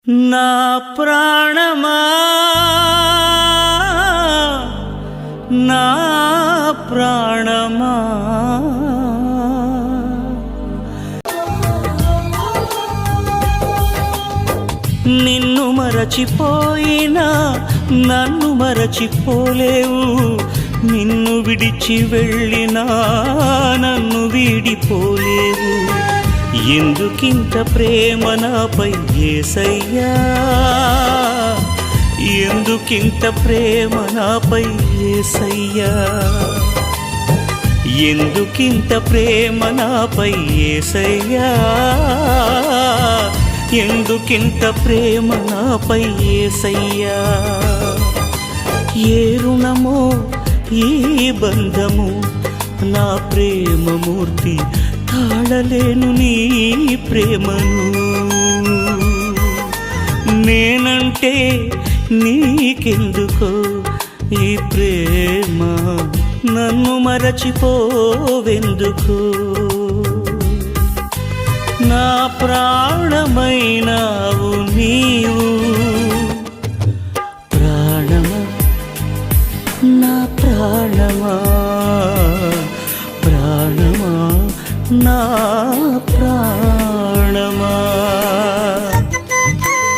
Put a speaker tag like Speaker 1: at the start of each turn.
Speaker 1: నా ప్రాణమా నా ప్రాణమా నిన్ను మరచిపోయినా నన్ను మరచిపోలేవు, నిన్ను విడిచి వెళ్ళినా నన్ను వీడిపోలేవు. ఎందుకింత ప్రేమ నాపై యేసయ్యా, ఎందుకింత ప్రేమ నాపై యేసయ్యా, ఎందుకింత ప్రేమ నాపై యేసయ్యా, ఎందుకింత ప్రేమ నాపై యేసయ్యా. ఏ రుణమో ఈ బంధము నా ప్రేమమూర్తి, తాళలేను నీ ప్రేమను. నేనంటే నీకెందుకో ఈ ప్రేమ, నన్ను మరచిపోవెందుకో. నా ప్రాణమైనావు నీవు, ప్రాణమా నా ప్రాణమా, ప్రాణమా నా